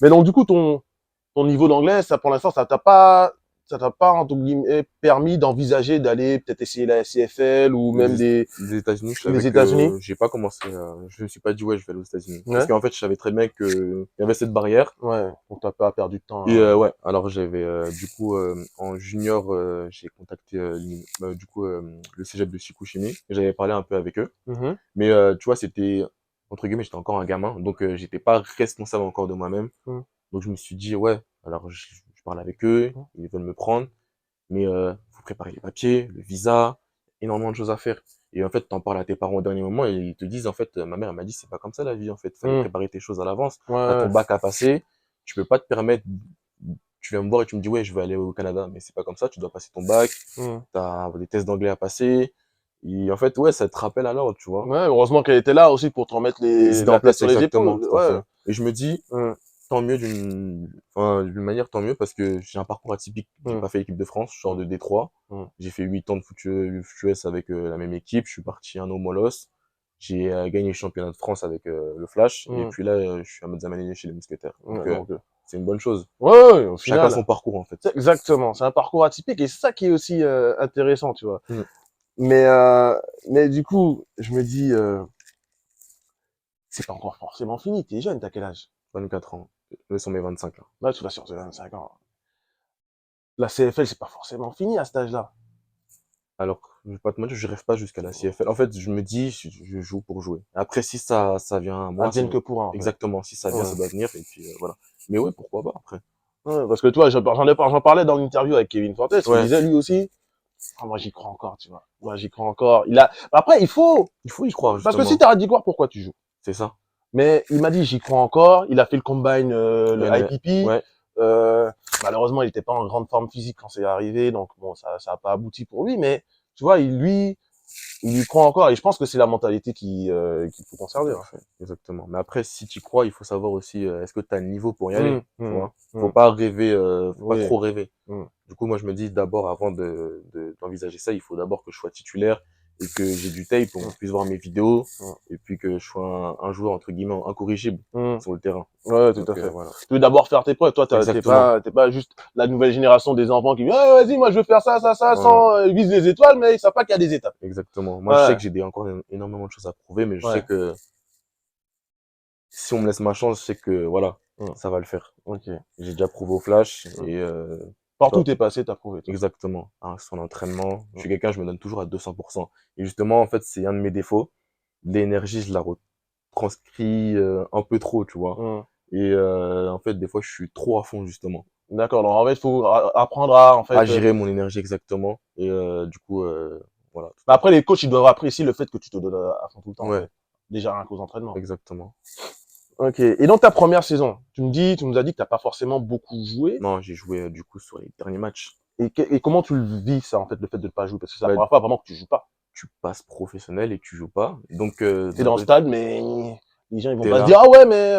Mais donc, du coup, ton niveau d'anglais, ça, pour l'instant, ça t'a pas, entre guillemets, permis d'envisager d'aller peut-être essayer la CFL ou même Les États-Unis, je savais les États-Unis? que j'ai pas commencé je me suis pas dit, ouais, je vais aller aux États-Unis. Parce Ouais. qu'en fait, je savais très bien que il y avait cette barrière. Ouais. Donc, t'as pas perdu de temps. Et ouais, alors j'avais du coup en junior, j'ai contacté du coup le cégep de Chicoutimi. J'avais parlé un peu avec eux, Mhm. mais tu vois, c'était entre guillemets, j'étais encore un gamin, donc j'étais pas responsable encore de moi-même. Mhm. Donc je me suis dit ouais, alors je parle avec eux, Mhm. ils veulent me prendre, mais faut préparer les papiers, le visa, énormément de choses à faire. Et en fait, t'en parles à tes parents au dernier moment et ils te disent en fait, ma mère elle m'a dit c'est pas comme ça la vie en fait, fallait Mhm. préparer tes choses à l'avance. Ouais, T'as ouais. ton bac à passer, tu peux pas te permettre, tu viens me voir et tu me dis ouais je veux aller au Canada, mais c'est pas comme ça, tu dois passer ton bac, Mhm. t'as des tests d'anglais à passer. Et en fait ouais ça te rappelle à l'ordre, tu vois. Ouais, heureusement qu'elle était là aussi pour te remettre Et c'était en la tête place sur les épaules. exactement, tout à Ouais. fait. Et je me dis Mhm. tant mieux d'une manière, tant mieux parce que j'ai un parcours atypique. J'ai Mhm. pas fait l'équipe de France, je sors de Détroit. Mhm. J'ai fait 8 ans de foot US avec la même équipe. Je suis parti un an au Molos. J'ai gagné le championnat de France avec le Flash. Et Mhm. puis là, je suis à Mezzamani chez les Mousquetaires. Donc, Ouais, donc, c'est une bonne chose. ouais, ouais, ouais, au Chacun final. son parcours, en fait. Exactement. C'est un parcours atypique et c'est ça qui est aussi intéressant, tu vois. Mm. Mais, euh, mais du coup, je me dis, c'est pas encore forcément fini. T'es jeune, t'as quel âge? 24 ans. Là, sont mes 25 là. Là, tu vas sur tes 25 ans. La CFL, c'est pas forcément fini à cet âge-là. Alors, je vais pas te mentir, je rêve pas jusqu'à la CFL. En fait, je me dis, je joue pour jouer. Après, si ça vient à moi, Advienne que pourra, en fait. exactement. Si ça vient, Ouais. ça doit venir. Et puis, voilà. Mais ouais, pourquoi pas après. Ouais, parce que toi, j'en parlais dans l'interview avec Kevin Fortes, qui Ouais. disait lui aussi, ah, moi j'y crois encore, tu vois. Moi j'y crois encore. Après, il faut, Il faut y croire, parce que si justement. t'arrêtes d'y croire, pourquoi tu joues? C'est ça. Mais il m'a dit, j'y crois encore. Il a fait le combine, le Ouais, IPP. ouais, Malheureusement, il était pas en grande forme physique quand c'est arrivé, donc bon, ça a pas abouti pour lui. Mais tu vois, il y croit encore. Et je pense que c'est la mentalité qu'il faut tout conserver. à Hein. fait, exactement. Mais après, si tu crois, il faut savoir aussi, est-ce que tu as le niveau pour y aller, tu vois. Faut Hum. pas rêver, faut pas Oui. trop rêver. Hum. Du coup, moi, je me dis d'abord, avant d'envisager ça, il faut d'abord que je sois titulaire et que j'ai du tape, on Hum. puisse voir mes vidéos Hum. et puis que je sois un joueur, entre guillemets, incorrigible Hum. sur le terrain. Ouais, tout Donc, à fait. voilà. Tu veux d'abord faire tes preuves. Toi, Exactement. t'es pas juste la nouvelle génération des enfants qui disent, ah, vas-y, moi, je veux faire ça, ça, ça, Ouais, sans, ils visent les étoiles, mais ils savent pas qu'il y a des étapes. exactement. Moi, je sais Ouais, que j'ai encore énormément de choses à prouver, mais je sais ouais, que si on me laisse ma chance, je sais que, voilà, hum, ça va le faire. ok. J'ai déjà prouvé au flash Hum. et Partout où toi, t'es passé, t'as prouvé, toi. exactement. Hein, son entraînement, je Hum. suis quelqu'un, je me donne toujours à 200%. Et justement, en fait, c'est un de mes défauts. L'énergie, je la retranscris un peu trop, tu vois. Hum. Et en fait, des fois, je suis trop à fond, justement. D'accord. Donc, en fait, il faut apprendre à, en À fait, gérer mon énergie exactement. Et du coup, voilà, bah, tout à après, fait. les coachs, ils doivent apprécier le fait que tu te donnes à fond tout le temps, en Ouais, fait. Déjà, rien qu'aux entraînements. exactement. Ok. Et dans ta première saison, tu nous as dit que t'as pas forcément beaucoup joué. Non, j'ai joué du coup sur les derniers matchs. Et comment tu le vis, ça, en fait, le fait de ne pas jouer? Parce que c'est la Bah, première fois vraiment que tu joues pas. tu passes professionnel et tu joues pas. Donc, T'es dans le stade, mais les gens ils vont t'es pas se là. dire ah ouais mais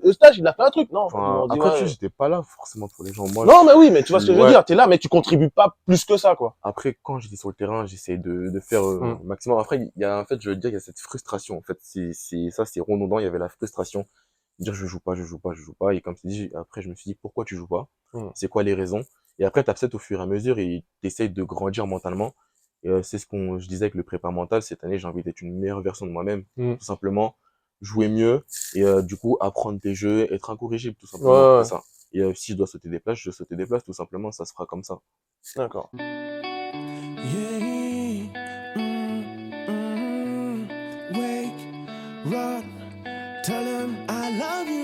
Eustache il a fait un truc. Non, en fait ils Enfin, vont dire après, tu sais, ouais. j'étais pas là forcément pour les gens. Moi, Non mais oui mais tu vois ce que je veux ouais. dire. T'es là mais tu contribues pas plus que ça quoi. Après, quand j'étais sur le terrain, j'essayais de faire Hum, le maximum. Après, il y a, en fait, je veux dire, il y a cette frustration. En fait, ça, c'est redondant. Il y avait la frustration. Dire, je joue pas, je joue pas, je joue pas. Et comme tu dis, après, je me suis dit, pourquoi tu joues pas? hum, C'est quoi les raisons? Et après, t'acceptes au fur et à mesure et t'essayes de grandir mentalement. Et c'est ce qu'on, je disais avec le prépa mental. Cette année, j'ai envie d'être une meilleure version de moi-même. hum. Tout simplement, jouer mieux et du coup, apprendre des jeux, être incorrigible, tout Ouais, simplement. C'est ouais, ça. Et si je dois sauter des places, je saute des places, tout simplement. Ça se fera comme ça. d'accord.